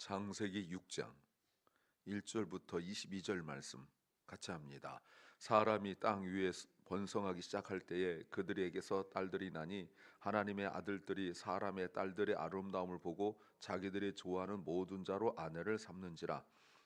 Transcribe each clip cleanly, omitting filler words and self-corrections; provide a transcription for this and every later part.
창세기 6장 1절부터 22절 말씀 같이 합니다. 사람이 땅 위에 번성하기 시작할 때에 그들에게서 딸들이 나니 하나님의 아들들이 사람의 딸들의 아름다움을 보고 자기들이 좋아하는 모든 자로 아내를 삼는지라.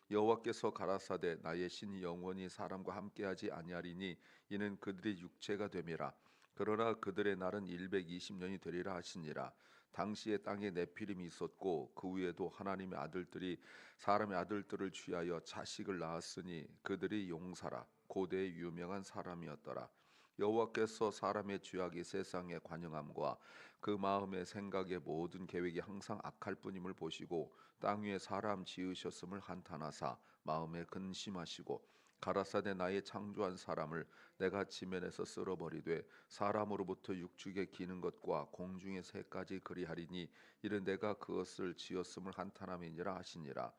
여호와께서 가라사대 나의 신이 영원히 사람과 함께하지 아니하리니 이는 그들의 육체가 됨이라. 그러나 그들의 날은 120년이 되리라 하시니라. 당시에 땅에 네피림이 있었고 그 위에도 하나님의 아들들이 사람의 아들들을 취하여 자식을 낳았으니 그들이 용사라 고대의 유명한 사람이었더라. 여호와께서 사람의 죄악이 세상에 관영함과 그 마음의 생각의 모든 계획이 항상 악할 뿐임을 보시고 땅 위에 사람 지으셨음을 한탄하사 마음에 근심하시고 가라사대 나의 창조한 사람을 내가 지면에서 쓸어버리되 사람으로부터 육축에 기는 것과 공중의 새까지 그리하리니 이는 내가 그것을 지었음을 한탄함이니라 하시니라.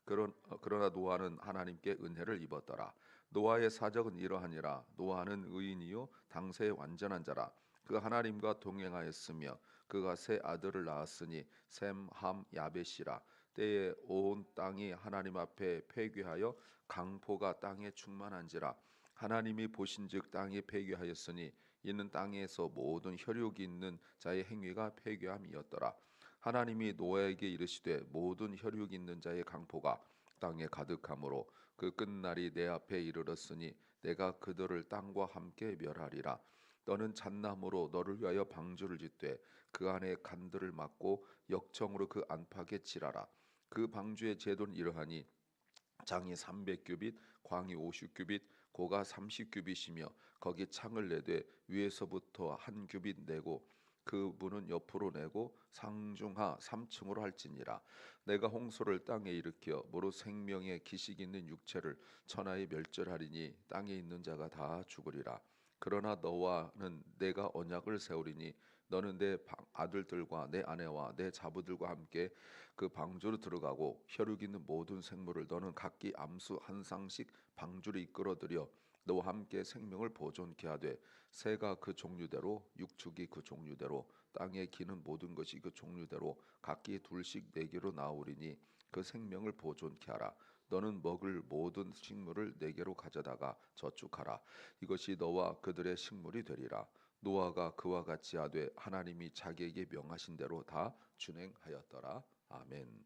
그러나 노아는 하나님께 은혜를 입었더라. 노아의 사적은 이러하니라. 노아는 의인이요 당세의 완전한 자라. 그 하나님과 동행하였으며 그가 세 아들을 낳았으니 셈, 함, 야벳이라. 때에 온 땅이 하나님 앞에 폐괴하여 강포가 땅에 충만한지라. 하나님이 보신즉 땅이 폐괴하였으니 이는 땅에서 모든 혈육이 있는 자의 행위가 폐괴함이었더라. 하나님이 노아에게 이르시되 모든 혈육 있는 자의 강포가 땅에 가득하므로 그 끝날이 내 앞에 이르렀으니 내가 그들을 땅과 함께 멸하리라. 너는 잣나무로 너를 위하여 방주를 짓되 그 안에 간들을 막고 역청으로 그 안팎에 칠하라. 그 방주의 제도는 이러하니 장이 300규빗, 광이 50규빗, 고가 30규빗이며 거기 창을 내되 위에서부터 한 규빗 내고 그 문은 옆으로 내고 상중하 3층으로 할지니라. 내가 홍수를 땅에 일으켜 무릇 생명의 기식 있는 육체를 천하에 멸절하리니 땅에 있는 자가 다 죽으리라. 그러나 너와는 내가 언약을 세우리니 너는 내 아들들과 내 아내와 내 자부들과 함께 그 방주로 들어가고 혈육 있는 모든 생물을 너는 각기 암수 한 쌍씩 방주로 이끌어들여 너와 함께 생명을 보존케 하되 새가 그 종류대로 육축이 그 종류대로 땅에 기는 모든 것이 그 종류대로 각기 둘씩 내게로 나오리니 그 생명을 보존케 하라. 너는 먹을 모든 식물을 내게로 가져다가 저축하라. 이것이 너와 그들의 식물이 되리라. 노아가 그와 같이 하되 하나님이 자기에게 명하신 대로 다 준행하였더라. 아멘.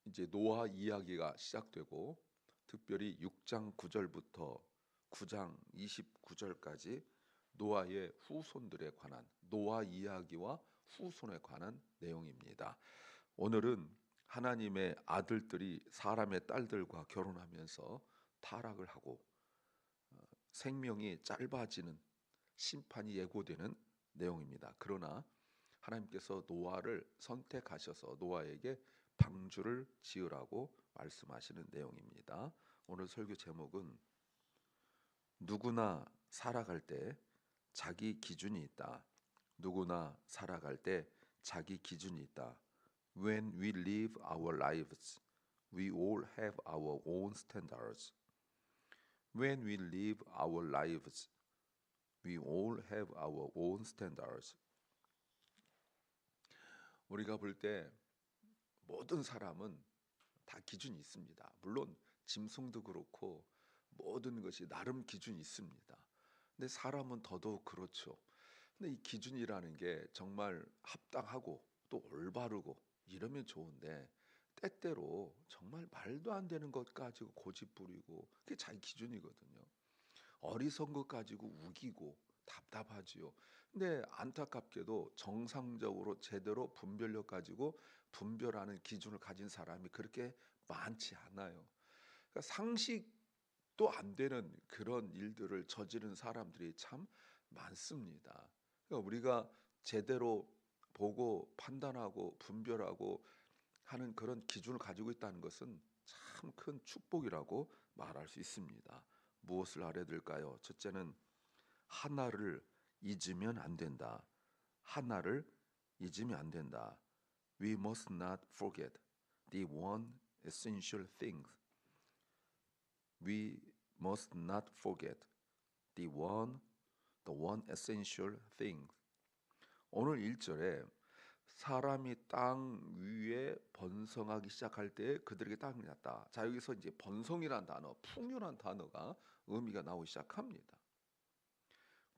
이제 노아 이야기가 시작되고 특별히 6장 9절부터 9장 29절까지 노아의 후손들에 관한 노아 이야기와 후손에 관한 내용입니다. 오늘은 하나님의 아들들이 사람의 딸들과 결혼하면서 타락을 하고 생명이 짧아지는 심판이 예고되는 내용입니다. 그러나 하나님께서 노아를 선택하셔서 노아에게 방주를 지으라고 말씀하시는 내용입니다. 오늘 설교 제목은 누구나 살아갈 때 자기 기준이 있다. 누구나 살아갈 때 자기 기준이 있다. When we live our lives, we all have our own standards. When we live our lives, we all have our own standards. 우리가 볼 때 모든 사람은 다 기준이 있습니다. 물론 짐승도 그렇고 모든 것이 나름 기준이 있습니다. 근데 사람은 더더욱 그렇죠. 근데 이 기준이라는 게 정말 합당하고 또 올바르고 이러면 좋은데 때때로 정말 말도 안 되는 것 가지고 고집 부리고 그게 자기 기준이거든요. 어리석은 것 가지고 우기고 답답하지요. 근데 안타깝게도 정상적으로 제대로 분별력 가지고 분별하는 기준을 가진 사람이 그렇게 많지 않아요. 그러니까 상식도 안 되는 그런 일들을 저지른 사람들이 참 많습니다. 그러니까 우리가 제대로 보고 판단하고 분별하고 하는 그런 기준을 가지고 있다는 것은 참 큰 축복이라고 말할 수 있습니다. 무엇을 알아야 될까요? 첫째는 하나를 잊으면 안 된다. 하나를 잊으면 안 된다. We must not forget the one essential thing. We must not forget the one essential thing. 오늘 1절에 사람이 땅 위에 번성하기 시작할 때 그들에게 땅이 났다. 자, 여기서 이제 번성이란 단어, 풍요란 단어가 의미가 나오기 시작합니다.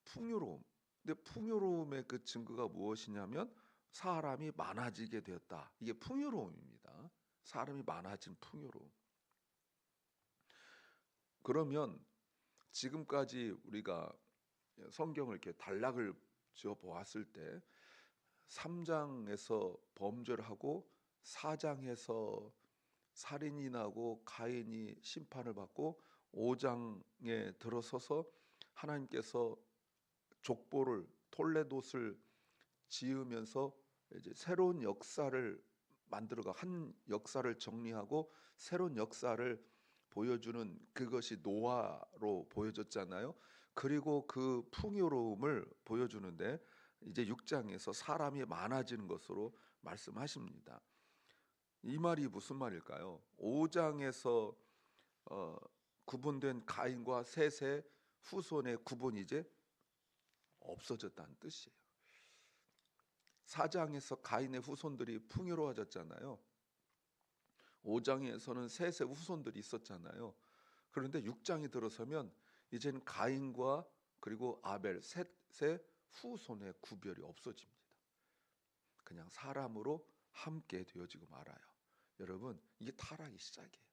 풍요로움. 근데 풍요로움의 그 증거가 무엇이냐면 사람이 많아지게 되었다. 이게 풍요로움입니다. 사람이 많아진 풍요로움. 그러면 지금까지 우리가 성경을 이렇게 단락을 지어 보았을 때 3장에서 범죄를 하고 4장에서 살인이 나고 가인이 심판을 받고 5장에 들어서서 하나님께서 족보를 톨레돗을 지으면서 이제 새로운 역사를 만들어가 한 역사를 정리하고 새로운 역사를 보여주는 그것이 노아로 보여졌잖아요. 그리고 그 풍요로움을 보여주는데 이제 6장에서 사람이 많아지는 것으로 말씀하십니다. 이 말이 무슨 말일까요? 5장에서 구분된 가인과 셋의 후손의 구분이 이제 없어졌다는 뜻이에요. 4장에서 가인의 후손들이 풍요로워졌잖아요. 5장에서는 셋의 후손들이 있었잖아요. 그런데 6장이 들어서면 이제는 가인과 그리고 아벨 셋의 후손의 구별이 없어집니다. 그냥 사람으로 함께 되어지고 말아요. 여러분, 이게 타락의 시작이에요.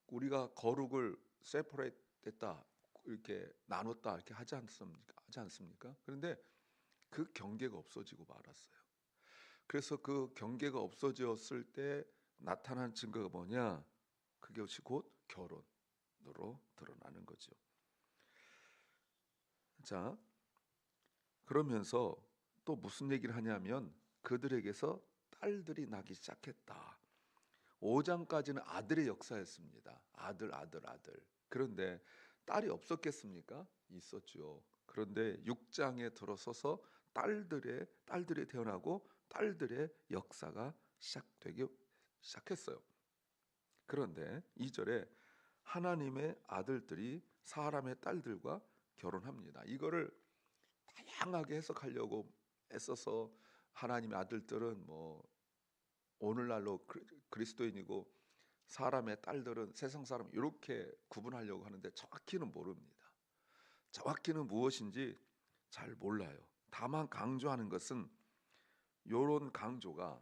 우리가 거룩을 세퍼레이트 됐다, 이렇게 나눴다 이렇게 하지 않습니까? 그런데 그 경계가 없어지고 말았어요. 그래서 그 경계가 없어졌을 때 나타난 증거가 뭐냐? 그것이 곧 결혼으로 드러나는 거죠. 자, 그러면서 또 무슨 얘기를 하냐면 그들에게서 딸들이 나기 시작했다. 5장까지는 아들의 역사였습니다. 아들. 그런데 딸이 없었겠습니까? 있었죠. 그런데 6장에 들어서서 딸들이 태어나고 딸들의 역사가 시작되기 시작했어요. 그런데 2절에 하나님의 아들들이 사람의 딸들과 결혼합니다. 이거를 다양하게 해석하려고 애써서 하나님의 아들들은 뭐 오늘날로 그리스도인이고 사람의 딸들은 세상 사람 이렇게 구분하려고 하는데 정확히는 모릅니다. 정확히는 무엇인지 잘 몰라요. 다만 강조하는 것은 이런 강조가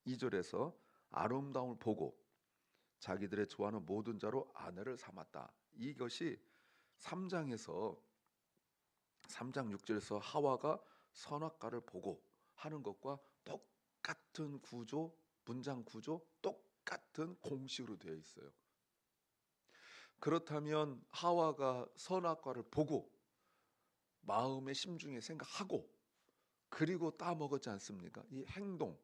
2절에서 아름다움을 보고 자기들의 좋아하는 모든 자로 아내를 삼았다. 이것이 3장 6절에서 하와가 선악과를 보고 하는 것과 똑같은 구조, 문장 구조, 똑같은 공식으로 되어 있어요. 그렇다면 하와가 선악과를 보고 마음의 심중에 생각하고 그리고 따먹었지 않습니까? 이 행동,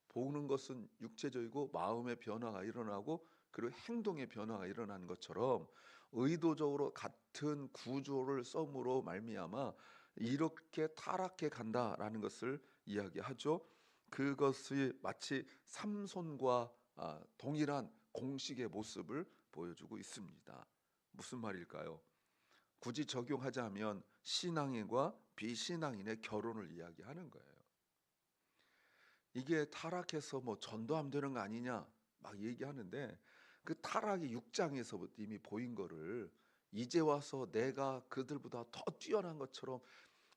보는 것은 육체적이고 마음의 변화가 일어나고 그리고 행동의 변화가 일어나는 것처럼 의도적으로 같은 구조를 썸으로 말미암아 이렇게 타락해 간다라는 것을 이야기하죠. 그것이 마치 삼손과 동일한 공식의 모습을 보여주고 있습니다. 무슨 말일까요? 굳이 적용하자면 신앙인과 비신앙인의 결혼을 이야기하는 거예요. 이게 타락해서 뭐 전도하면 되는 거 아니냐 막 얘기하는데 그 타락이 6장에서부터 이미 보인 거를 이제 와서 내가 그들보다 더 뛰어난 것처럼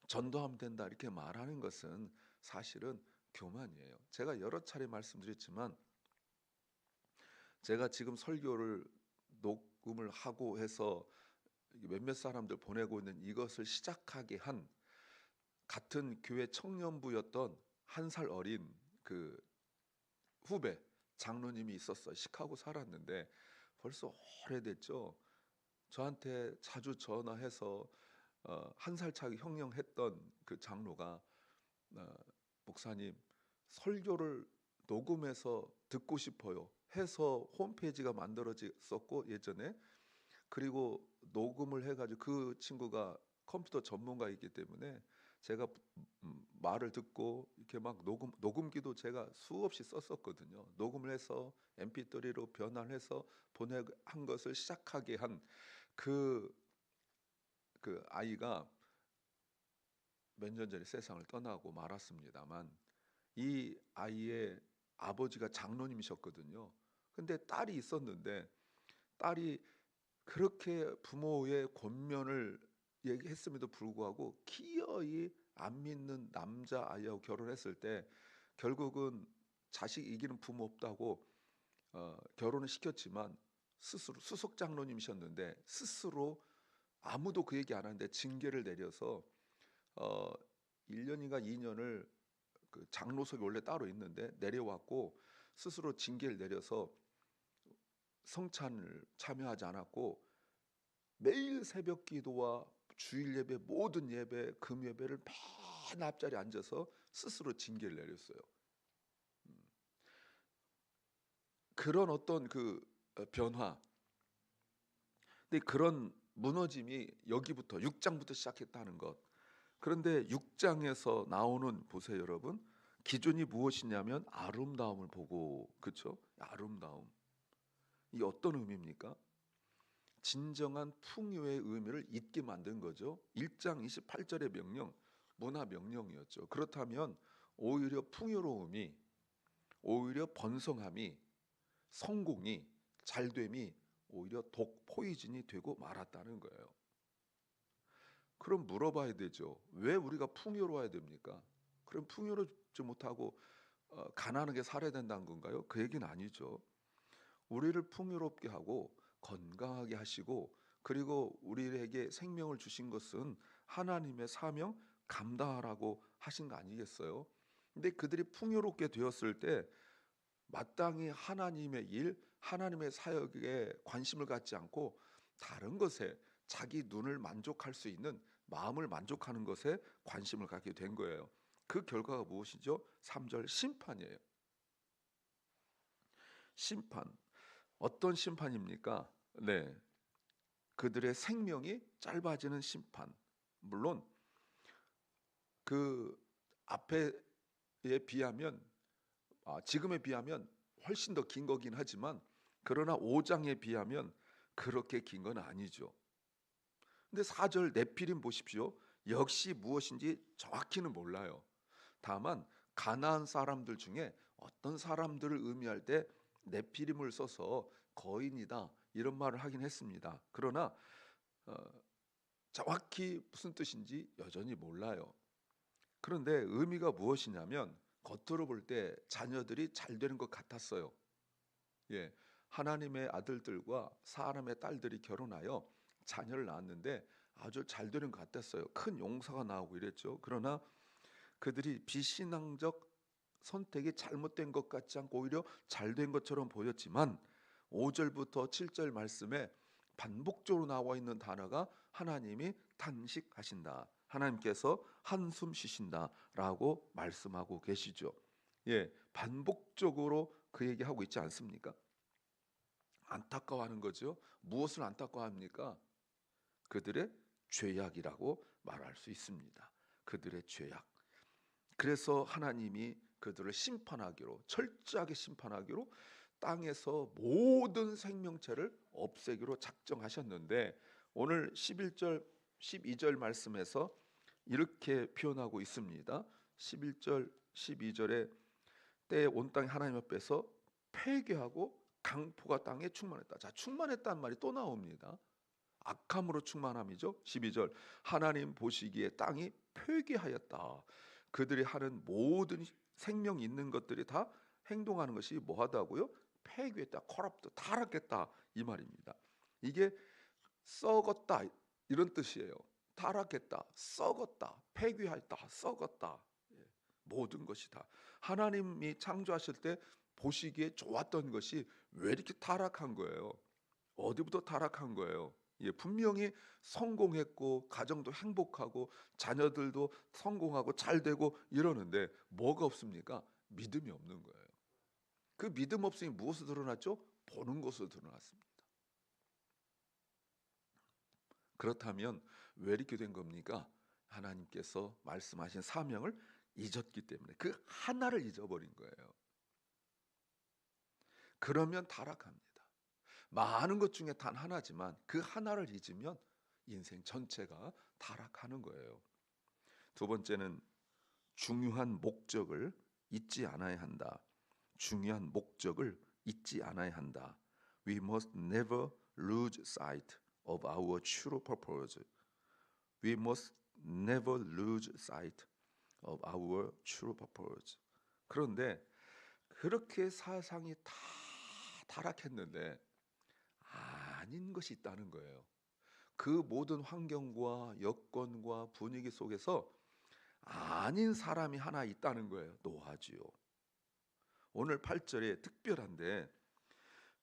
전도하면 된다 이렇게 말하는 것은 사실은 교만이에요. 제가 여러 차례 말씀드렸지만 제가 지금 설교를 녹음을 하고 해서 몇몇 사람들 보내고 있는 이것을 시작하게 한 같은 교회 청년부였던 한 살 어린 그 후배 장로님이 있었어요. 시카고 살았는데 벌써 오래됐죠. 저한테 자주 전화해서 한 살 차기 형령했던 그 장로가 목사님 설교를 녹음해서 듣고 싶어요 해서 홈페이지가 만들어졌었고 예전에 그리고 녹음을 해가지고 그 친구가 컴퓨터 전문가이기 때문에 제가 말을 듣고 이렇게 막 녹음기도 제가 수없이 썼었거든요. 녹음을 해서 MP3로 변환해서 한 것을 시작하게 한 그 아이가 몇 년 전에 세상을 떠나고 말았습니다만 이 아이의 아버지가 장로님이셨거든요. 근데 딸이 있었는데 딸이 그렇게 부모의 권면을 얘기했음에도 불구하고 기어이 안 믿는 남자 아이하고 결혼했을 때 결국은 자식 이기는 부모 없다고 결혼을 시켰지만 스스로 수석 장로님이셨는데 스스로 아무도 그 얘기 안 하는데 징계를 내려서 어 1년인가 2년을 그 장로석이 원래 따로 있는데 내려왔고 스스로 징계를 내려서 성찬을 참여하지 않았고 매일 새벽 기도와 주일 예배 모든 예배 금 예배를 맨 앞자리에 앉아서 스스로 징계를 내렸어요. 그런 어떤 그 변화, 근데 그런 무너짐이 여기부터 6장부터 시작했다는 것. 그런데 6장에서 나오는 보세요, 여러분. 기준이 무엇이냐면 아름다움을 보고, 그렇죠? 아름다움. 이게 어떤 의미입니까? 진정한 풍요의 의미를 잊게 만든 거죠. 1장 28절의 명령, 문화 명령이었죠. 그렇다면 오히려 풍요로움이, 오히려 번성함이, 성공이, 잘됨이 오히려 독 포이즌이 되고 말았다는 거예요. 그럼 물어봐야 되죠. 왜 우리가 풍요로워야 됩니까? 그럼 풍요롭지 못하고 가난하게 살아야 된다는 건가요? 그 얘기는 아니죠. 우리를 풍요롭게 하고 건강하게 하시고 그리고 우리에게 생명을 주신 것은 하나님의 사명 감당하라고 하신 거 아니겠어요? 근데 그들이 풍요롭게 되었을 때 마땅히 하나님의 일, 하나님의 사역에 관심을 갖지 않고 다른 것에 자기 눈을 만족할 수 있는 마음을 만족하는 것에 관심을 갖게 된 거예요. 그 결과가 무엇이죠? 3절 심판이에요. 심판. 어떤 심판입니까? 네. 그들의 생명이 짧아지는 심판. 물론 그 앞에에 비하면 지금에 비하면 훨씬 더 긴 거긴 하지만 그러나 5장에 비하면 그렇게 긴 건 아니죠. 근데 4절 네피림 보십시오. 역시 무엇인지 정확히는 몰라요. 다만 가나안 사람들 중에 어떤 사람들을 의미할 때 네피림을 써서 거인이다 이런 말을 하긴 했습니다. 그러나 어, 정확히 무슨 뜻인지 여전히 몰라요. 그런데 의미가 무엇이냐면 겉으로 볼 때 자녀들이 잘 되는 것 같았어요. 예, 하나님의 아들들과 사람의 딸들이 결혼하여 자녀를 낳았는데 아주 잘 되는 것 같았어요. 큰 용사가 나오고 이랬죠. 그러나 그들이 비신앙적 선택이 잘못된 것 같지 않고 오히려 잘된 것처럼 보였지만 5절부터 7절 말씀에 반복적으로 나와 있는 단어가 하나님이 탄식하신다. 하나님께서 한숨 쉬신다라고 말씀하고 계시죠. 예, 반복적으로 그 얘기하고 있지 않습니까? 안타까워하는 거죠. 무엇을 안타까워합니까? 그들의 죄악이라고 말할 수 있습니다. 그들의 죄악. 그래서 하나님이 그들을 심판하기로 철저하게 심판하기로 땅에서 모든 생명체를 없애기로 작정하셨는데 오늘 11절 12절 말씀에서 이렇게 표현하고 있습니다. 11절 12절에 때에 온 땅이 하나님 앞에서 폐괴하고 강포가 땅에 충만했다. 자, 충만했다는 말이 또 나옵니다. 악함으로 충만함이죠. 12절 하나님 보시기에 땅이 폐괴하였다. 그들이 하는 모든 생명 있는 것들이 다 행동하는 것이 뭐하다고요? 폐괴했다, 커럽트, 타락했다 이 말입니다. 이게 썩었다 이런 뜻이에요. 타락했다, 썩었다, 폐괴했다, 썩었다. 예, 모든 것이 다 하나님이 창조하실 때 보시기에 좋았던 것이 왜 이렇게 타락한 거예요? 어디부터 타락한 거예요? 예, 분명히 성공했고 가정도 행복하고 자녀들도 성공하고 잘 되고 이러는데 뭐가 없습니까? 믿음이 없는 거예요. 그 믿음 없음이 무엇으로 드러났죠? 보는 것으로 드러났습니다. 그렇다면 왜 이렇게 된 겁니까? 하나님께서 말씀하신 사명을 잊었기 때문에 그 하나를 잊어버린 거예요. 그러면 타락합니다. 많은 것 중에 단 하나지만 그 하나를 잊으면 인생 전체가 타락하는 거예요. 두 번째는 중요한 목적을 잊지 않아야 한다. 중요한 목적을 잊지 않아야 한다. We must never lose sight of our true purpose. We must never lose sight of our true purpose. 그런데 그렇게 사상이 다 타락했는데 아닌 것이 있다는 거예요. 그 모든 환경과 여건과 분위기 속에서 아닌 사람이 하나 있다는 거예요. 노아지요. 오늘 8절에 특별한데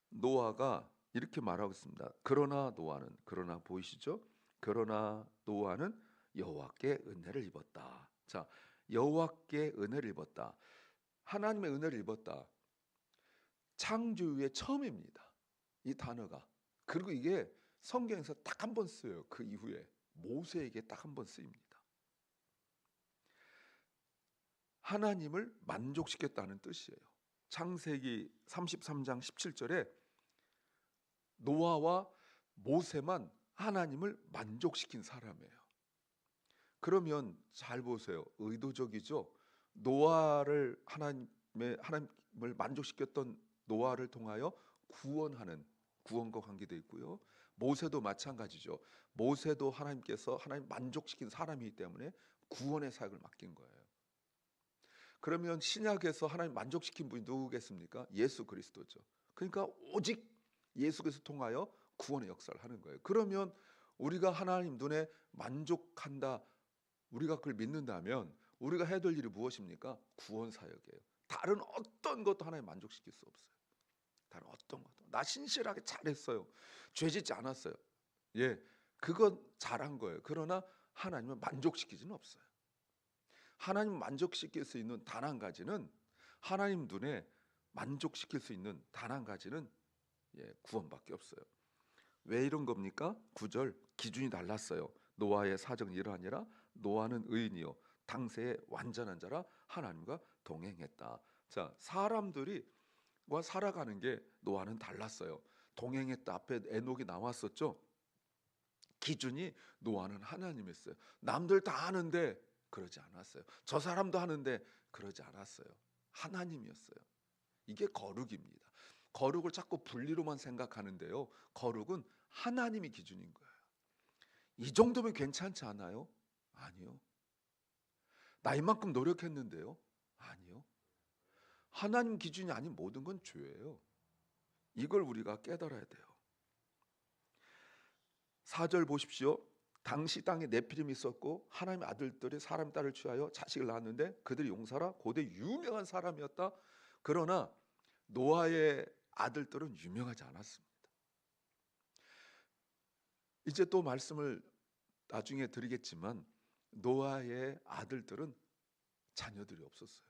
노아가 이렇게 말하고 있습니다. 그러나 보이시죠? 그러나 노아는 여호와께 은혜를 입었다. 자, 여호와께 은혜를 입었다. 하나님의 은혜를 입었다. 창조 후에 처음입니다. 이 단어가. 그리고 이게 성경에서 딱 한 번 쓰여요. 그 이후에 모세에게 딱 한 번 쓰입니다. 하나님을 만족시켰다는 뜻이에요. 창세기 33장 17절에 노아와 모세만 하나님을 만족시킨 사람이에요. 그러면 잘 보세요. 의도적이죠. 노아를 하나님을 만족시켰던 노아를 통하여 구원하는 구원과 관계되어 있고요. 모세도 마찬가지죠. 모세도 하나님께서 하나님 만족시킨 사람이기 때문에 구원의 사역을 맡긴 거예요. 그러면 신약에서 하나님 만족시킨 분이 누구겠습니까? 예수 그리스도죠. 그러니까 오직 예수 그리스도 통하여 구원의 역사를 하는 거예요. 그러면 우리가 하나님 눈에 만족한다, 우리가 그걸 믿는다면 우리가 해야 될 일이 무엇입니까? 구원 사역이에요. 다른 어떤 것도 하나님 만족시킬 수 없어요. 다른 어떤 것도. 나 신실하게 잘했어요. 죄짓지 않았어요. 예, 그건 잘한 거예요. 그러나 하나님을 만족시키지는 없어요. 하나님 만족시킬 수 있는 단 한 가지는, 하나님 눈에 만족시킬 수 있는 단 한 가지는 구원밖에 없어요. 왜 이런 겁니까? 9절 기준이 달랐어요. 노아의 사정은 이러하니라. 노아는 의인이요 당세의 완전한 자라 하나님과 동행했다. 자, 사람들이 살아가는 게 노아는 달랐어요. 동행했다. 앞에 에녹이 나왔었죠. 기준이 노아는 하나님이었어요. 남들 다 하는데 그러지 않았어요. 저 사람도 하는데 그러지 않았어요. 하나님이었어요. 이게 거룩입니다. 거룩을 자꾸 분리로만 생각하는데요. 거룩은 하나님이 기준인 거예요. 이 정도면 괜찮지 않아요? 아니요. 나 이만큼 노력했는데요? 아니요. 하나님 기준이 아닌 모든 건 죄예요. 이걸 우리가 깨달아야 돼요. 4절 보십시오. 당시 땅에 네피림이 있었고 하나님의 아들들이 사람 딸을 취하여 자식을 낳았는데 그들이 용사라 고대 유명한 사람이었다. 그러나 노아의 아들들은 유명하지 않았습니다. 이제 또 말씀을 나중에 드리겠지만 노아의 아들들은 자녀들이 없었어요.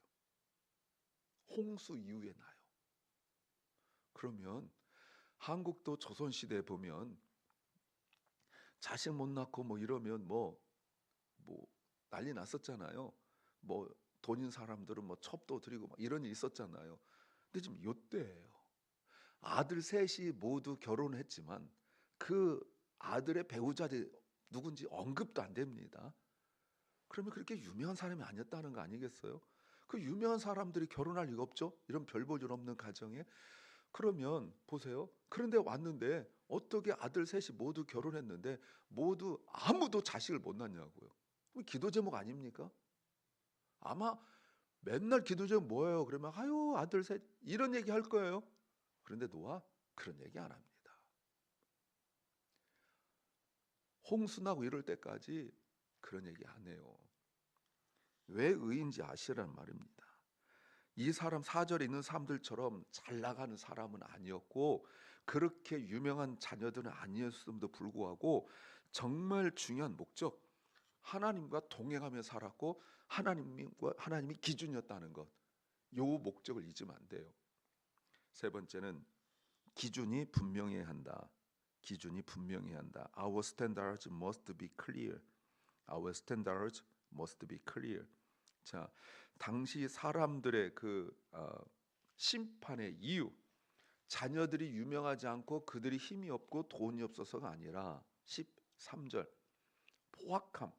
홍수 이후에 나요. 그러면 한국도 조선시대에 보면 자식 못 낳고 뭐 이러면 뭐 난리 났었잖아요. 뭐 돈 있는 사람들은 뭐 첩도 드리고 막 이런 일이 있었잖아요. 근데 지금 요때예요. 아들 셋이 모두 결혼했지만 그 아들의 배우자들이 누군지 언급도 안 됩니다. 그러면 그렇게 유명한 사람이 아니었다는 거 아니겠어요? 그 유명한 사람들이 결혼할 리가 없죠. 이런 별 볼 일 없는 가정에. 그러면 보세요. 그런데 왔는데 어떻게 아들 셋이 모두 결혼했는데 모두 아무도 자식을 못 낳냐고요. 기도 제목 아닙니까? 아마 맨날 기도 제목 뭐예요? 그러면 아유 아들 셋 이런 얘기 할 거예요. 그런데 노아 그런 얘기 안 합니다. 홍수 나고 이럴 때까지 그런 얘기 안 해요. 왜 의인지 아시라는 말입니다. 이 사람 4절에 있는 사람들처럼 잘 나가는 사람은 아니었고 그렇게 유명한 자녀들은 아니었음에도 불구하고 정말 중요한 목적, 하나님과 동행하며 살았고 하나님이 기준이었다는 것, 요 목적을 잊으면 안 돼요. 세 번째는 기준이 분명해야 한다. 기준이 분명해야 한다. Our standards must be clear. Our standards must be clear. 자, 당시 사람들의 그 심판의 이유, 자녀들이 유명하지 않고 그들이 힘이 없고 돈이 없어서가 아니라 13절 포악함,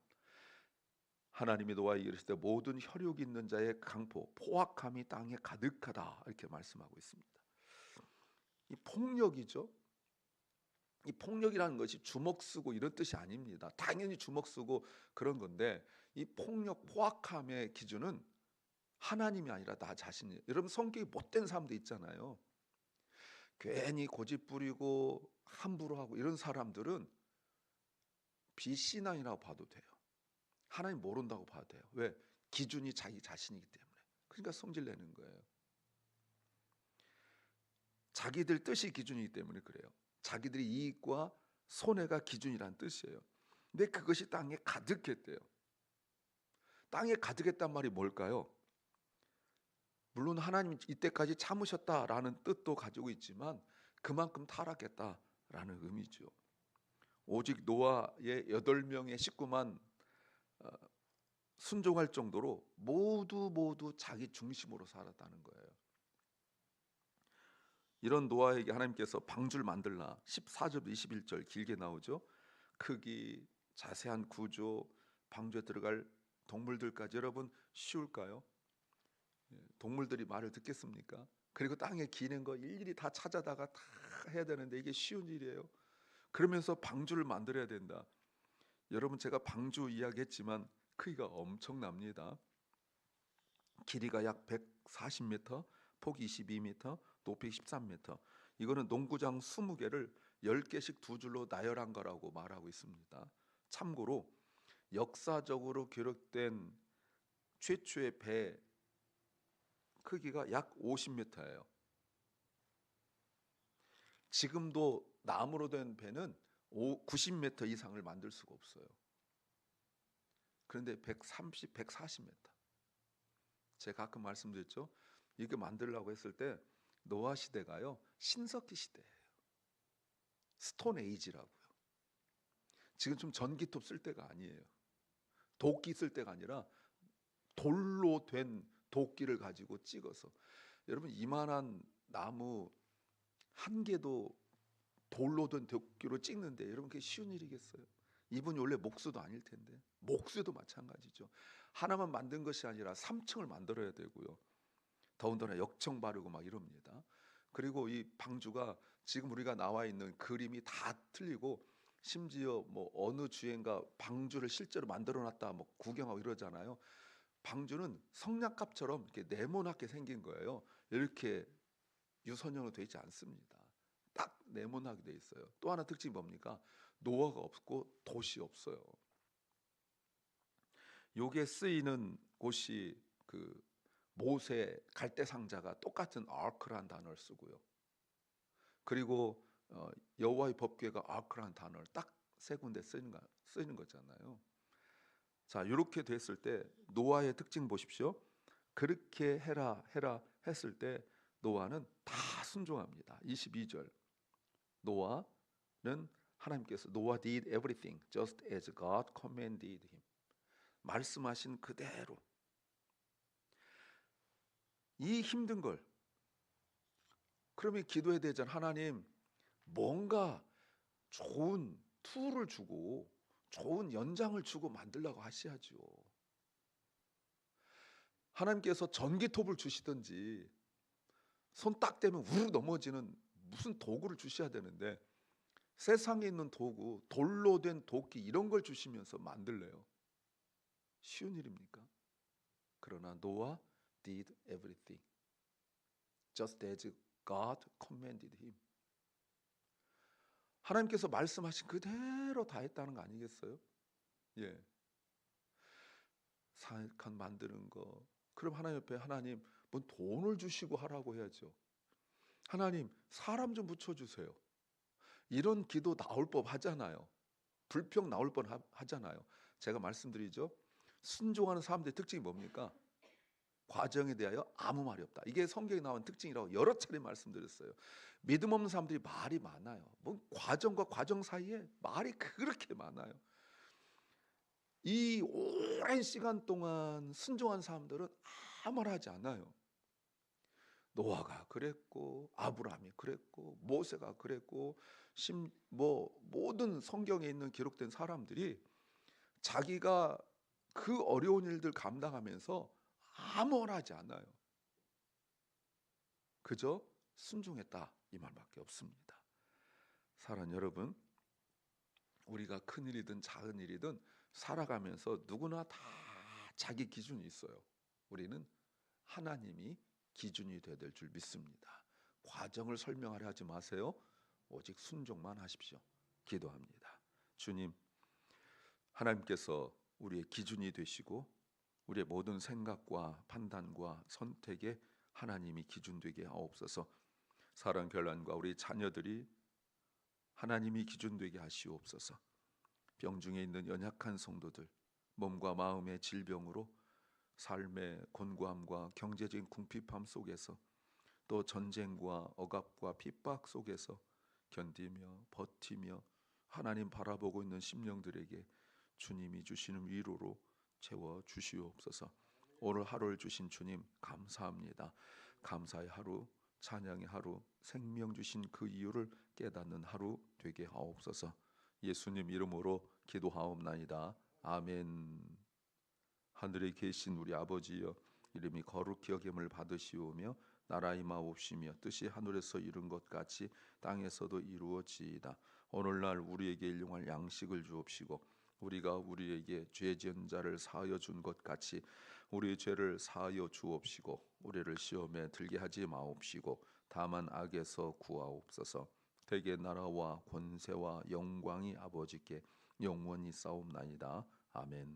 하나님이 노아에게 이르시되 모든 혈육 있는 자의 강포 포악함이 땅에 가득하다 이렇게 말씀하고 있습니다. 이 폭력이죠. 이 폭력이라는 것이 주먹 쓰고 이런 뜻이 아닙니다. 당연히 주먹 쓰고 그런 건데 이 폭력 포악함의 기준은 하나님이 아니라 나 자신이에요. 여러분 성격이 못된 사람도 있잖아요. 괜히 고집 부리고 함부로 하고 이런 사람들은 비신앙이라고 봐도 돼요. 하나님 모른다고 봐도 돼요. 왜? 기준이 자기 자신이기 때문에. 그러니까 성질 내는 거예요. 자기들 뜻이 기준이기 때문에 그래요. 자기들의 이익과 손해가 기준이란 뜻이에요. 근데 그것이 땅에 가득했대요. 땅에 가득했단 말이 뭘까요? 물론 하나님 이때까지 참으셨다라는 뜻도 가지고 있지만 그만큼 타락했다라는 의미죠. 오직 노아의 8명의 식구만 순종할 정도로 모두 자기 중심으로 살았다는 거예요. 이런 노아에게 하나님께서 방주를 만들라 14절 21절 길게 나오죠. 크기, 자세한 구조, 방주에 들어갈 동물들까지 여러분 쉬울까요? 동물들이 말을 듣겠습니까? 그리고 땅에 기는 거 일일이 다 찾아다가 다 해야 되는데 이게 쉬운 일이에요? 그러면서 방주를 만들어야 된다. 여러분 제가 방주 이야기했지만 크기가 엄청납니다. 길이가 약 140m, 폭이 22m, 높이 13m. 이거는 농구장 20개를 10개씩 두 줄로 나열한 거라고 말하고 있습니다. 참고로 역사적으로 기록된 최초의 배 크기가 약 50m예요. 지금도 나무로 된 배는 90m 이상을 만들 수가 없어요. 그런데 130, 140m. 제가 가끔 말씀드렸죠. 이게 만들려고 했을 때 노아 시대가요 신석기 시대예요. 스톤 에이지라고요. 지금 좀 전기톱 쓸 때가 아니에요. 도끼 쓸 때가 아니라 돌로 된 도끼를 가지고 찍어서 여러분 이만한 나무 한 개도 돌로 된 도끼로 찍는데 여러분 그게 쉬운 일이겠어요? 이분이 원래 목수도 아닐 텐데 목수도 마찬가지죠. 하나만 만든 것이 아니라 3층을 만들어야 되고요. 더군다나 역청 바르고 막 이럽니다. 그리고 이 방주가 지금 우리가 나와 있는 그림이 다 틀리고 심지어 뭐 어느 주행가 방주를 실제로 만들어놨다 뭐 구경하고 이러잖아요. 방주는 성냥갑처럼 이렇게 네모나게 생긴 거예요. 이렇게 유선형으로 되어 있지 않습니다. 딱 네모나게 되어 있어요. 또 하나 특징이 뭡니까? 노아가 없고 돛이 없어요. 요게 쓰이는 곳이 그 모세 갈대 상자가 똑같은 아크라는 단어를 쓰고요. 그리고 여호와의 법궤가 아크라는 단어를 딱 세 군데 쓰는 거잖아요. 자, 이렇게 됐을 때 노아의 특징 보십시오. 그렇게 해라 했을 때 노아는 다 순종합니다. 22절. 노아는 하나님께서 노아 did everything just as God commanded him. 말씀하신 그대로. 이 힘든 걸 그러면 기도해야 되잖아. 하나님 뭔가 좋은 툴을 주고 좋은 연장을 주고 만들라고 하셔야죠. 하나님께서 전기톱을 주시든지 손 딱 대면 우르르 넘어지는 무슨 도구를 주셔야 되는데 세상에 있는 도구, 돌로 된 도끼 이런 걸 주시면서 만들래요. 쉬운 일입니까? 그러나 노아 did everything just as God commanded him. 하나님께서 말씀하신 그대로 다 했다는 거 아니겠어요? 예. 사악한 만드는 거. 그럼 하나님 옆에 하나님 뭔 돈을 주시고 하라고 해야죠. 하나님 사람 좀 붙여주세요. 이런 기도 나올 법 하잖아요. 불평 나올 법 하잖아요. 제가 말씀드리죠. 순종하는 사람들의 특징이 뭡니까? 과정에 대하여 아무 말이 없다. 이게 성경에 나온 특징이라고 여러 차례 말씀드렸어요. 믿음 없는 사람들이 말이 많아요. 뭐 과정과 과정 사이에 말이 그렇게 많아요. 이 오랜 시간 동안 순종한 사람들은 아무 말 하지 않아요. 노아가 그랬고 아브라함이 그랬고 모세가 그랬고 모든 성경에 있는 기록된 사람들이 자기가 그 어려운 일들 감당하면서 아무거나 하지 않아요. 그저 순종했다 이 말밖에 없습니다. 사랑하는 여러분, 우리가 큰 일이든 작은 일이든 살아가면서 누구나 다 자기 기준이 있어요. 우리는 하나님이 기준이 되어야 될 줄 믿습니다. 과정을 설명하려 하지 마세요. 오직 순종만 하십시오. 기도합니다. 주님, 하나님께서 우리의 기준이 되시고 우리의 모든 생각과 판단과 선택에 하나님이 기준 되게 하옵소서. 사랑 결란과 우리 자녀들이 하나님이 기준 되게 하시옵소서. 병중에 있는 연약한 성도들, 몸과 마음의 질병으로 삶의 곤고함과 경제적인 궁핍함 속에서 또 전쟁과 억압과 핍박 속에서 견디며 버티며 하나님 바라보고 있는 심령들에게 주님이 주시는 위로로 채워 주시옵소서. 오늘 하루를 주신 주님 감사합니다. 감사의 하루, 찬양의 하루, 생명 주신 그 이유를 깨닫는 하루 되게 하옵소서. 예수님 이름으로 기도하옵나이다. 아멘. 하늘에 계신 우리 아버지여, 이름이 거룩히 여김을 받으시오며 나라 임하옵시며 뜻이 하늘에서 이룬 것 같이 땅에서도 이루어지이다. 오늘날 우리에게 일용할 양식을 주옵시고 우리가 우리에게 죄 지은 자를 사하여 준 것 같이 우리의 죄를 사하여 주옵시고 우리를 시험에 들게 하지 마옵시고 다만 악에서 구하옵소서. 대개 나라와 권세와 영광이 아버지께 영원히 싸움나이다. 아멘.